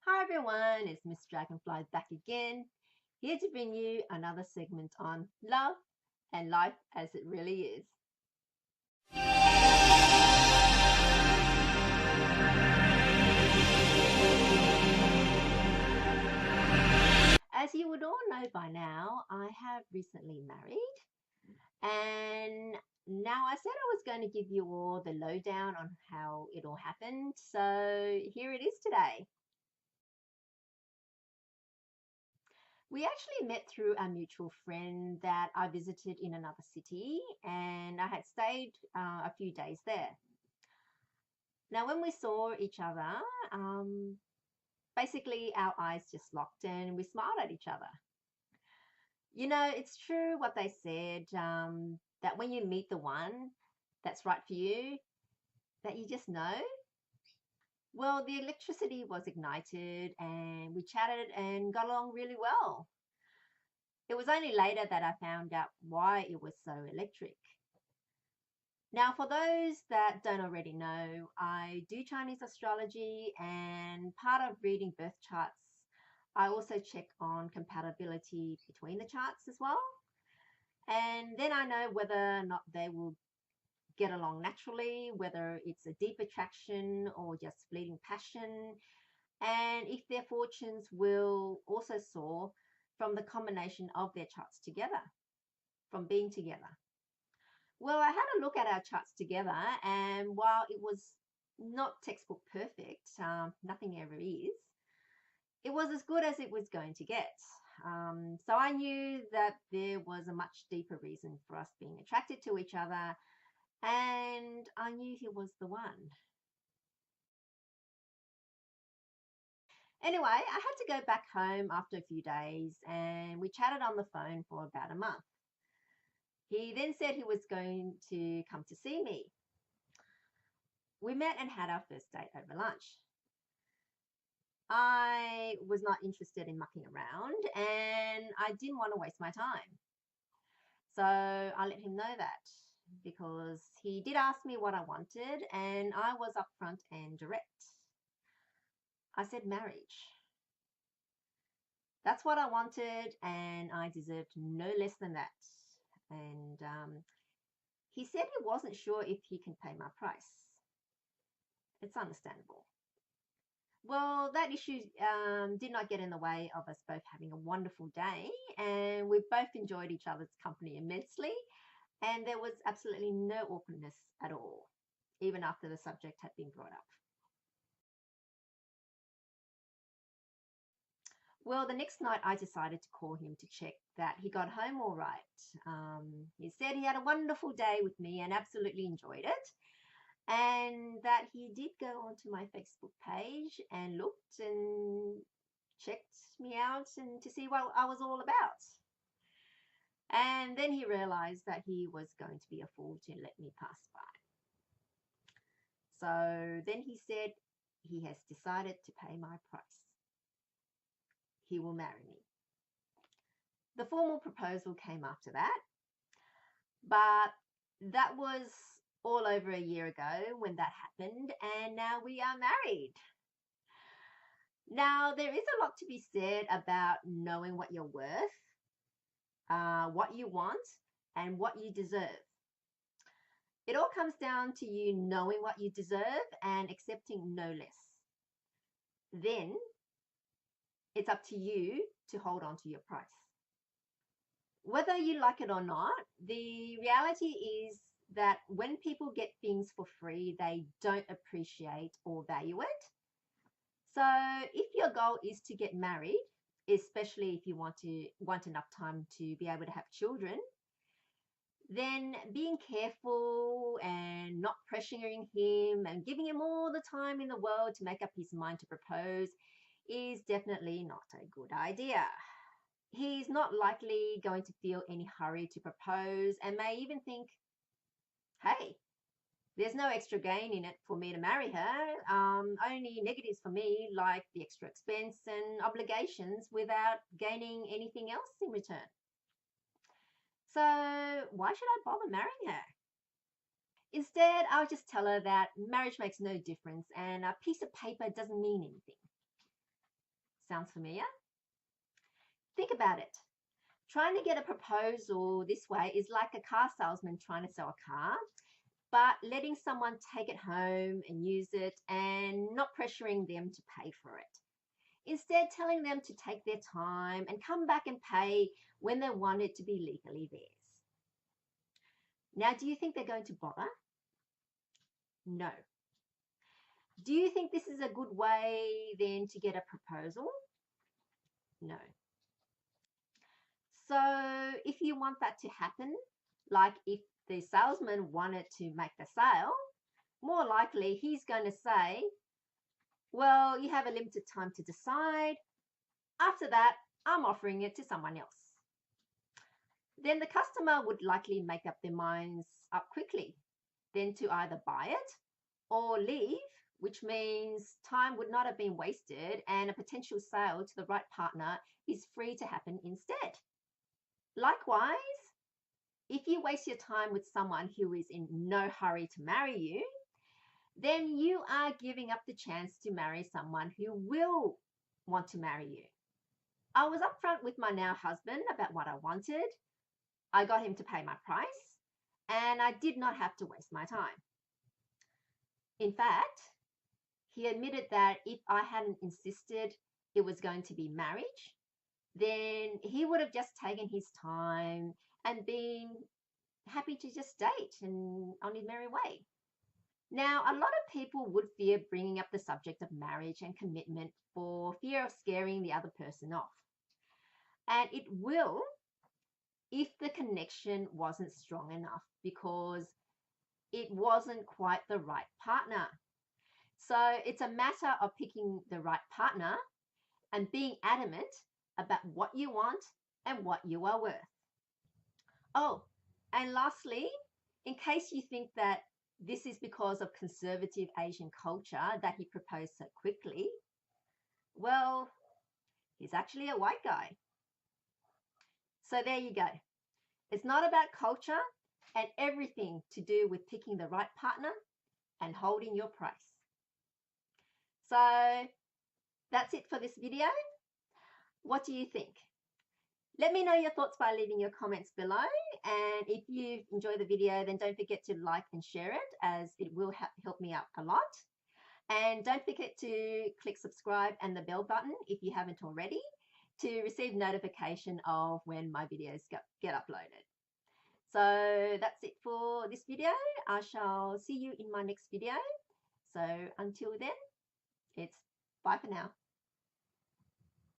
Hi everyone, it's Miss Dragonfly back again, here to bring you another segment on love and life as it really is. As you would all know by now, I have recently married, and now I said I was going to give you all the lowdown on how it all happened, so here it is today. We actually met through a mutual friend that I visited in another city, and I had stayed a few days there. Now, when we saw each other, um, basically our eyes just locked and we smiled at each other. It's true what they said, that when you meet the one that's right for you, that you just know. Well, the electricity was ignited and we chatted and got along really well. It was only later that I found out why it was so electric. Now, for those that don't already know, I do Chinese astrology, and part of reading birth charts, I also check on compatibility between the charts as well. And then I know whether or not they will get along naturally, whether it's a deep attraction or just fleeting passion, and if their fortunes will also soar from the combination of their charts together, from being together. Well, I had a look at our charts together, and while it was not textbook perfect, nothing ever is, it was as good as it was going to get. So I knew that there was a much deeper reason for us being attracted to each other, and I knew he was the one. Anyway, I had to go back home after a few days, and we chatted on the phone for about a month. He then said he was going to come to see me. We met and had our first date over lunch. I was not interested in mucking around and I didn't want to waste my time. So I let him know that because he did ask me what I wanted and I was upfront and direct. I said marriage. That's what I wanted and I deserved no less than that. And he said he wasn't sure if he can pay my price. It's understandable. Well, that issue did not get in the way of us both having a wonderful day, and we both enjoyed each other's company immensely, and there was absolutely no awkwardness at all, even after the subject had been brought up. Well, the next night I decided to call him to check that he got home all right. He said he had a wonderful day with me and absolutely enjoyed it, and that he did go onto my Facebook page and looked and checked me out and to see what I was all about. And then he realized that he was going to be a fool to let me pass by. So then he said he has decided to pay my price. He will marry me. The formal proposal came after that, but that was all over a year ago when that happened, and now we are married. Now, there is a lot to be said about knowing what you're worth, what you want, and what you deserve. It all comes down to you knowing what you deserve and accepting no less. Then it's up to you to hold on to your price. Whether you like it or not, the reality is that when people get things for free, they don't appreciate or value it. So if your goal is to get married, especially if you want enough time to be able to have children, then being careful and not pressuring him and giving him all the time in the world to make up his mind to propose is definitely not a good idea. He's not likely going to feel any hurry to propose and may even think, hey, there's no extra gain in it for me to marry her. Only negatives for me, like the extra expense and obligations without gaining anything else in return. So why should I bother marrying her? Instead, I'll just tell her that marriage makes no difference and a piece of paper doesn't mean anything. Sounds familiar? Think about it. Trying to get a proposal this way is like a car salesman trying to sell a car, but letting someone take it home and use it and not pressuring them to pay for it. Instead, telling them to take their time and come back and pay when they want it to be legally theirs. Now, do you think they're going to bother? No. Do you think this is a good way then to get a proposal? No. So if you want that to happen, like if the salesman wanted to make the sale, more likely he's going to say, well, you have a limited time to decide. After that, I'm offering it to someone else. Then the customer would likely make up their minds up quickly, then to either buy it or leave, which means time would not have been wasted and a potential sale to the right partner is free to happen instead. Likewise, if you waste your time with someone who is in no hurry to marry you, then you are giving up the chance to marry someone who will want to marry you. I was upfront with my now husband about what I wanted. I got him to pay my price, and I did not have to waste my time. In fact, he admitted that if I hadn't insisted it was going to be marriage, then he would have just taken his time and been happy to just date and on his merry way. Now, a lot of people would fear bringing up the subject of marriage and commitment for fear of scaring the other person off. And it will if the connection wasn't strong enough because it wasn't quite the right partner. So it's a matter of picking the right partner and being adamant about what you want and what you are worth. Oh, and lastly, in case you think that this is because of conservative Asian culture that he proposed so quickly, well, he's actually a white guy. So there you go. It's not about culture and everything to do with picking the right partner and holding your price. So that's it for this video. What do you think? Let me know your thoughts by leaving your comments below. And if you enjoy the video, then don't forget to like and share it, as it will help me out a lot. And don't forget to click subscribe and the bell button if you haven't already to receive notification of when my videos get uploaded. So that's it for this video. I shall see you in my next video. So until then, it's bye for now.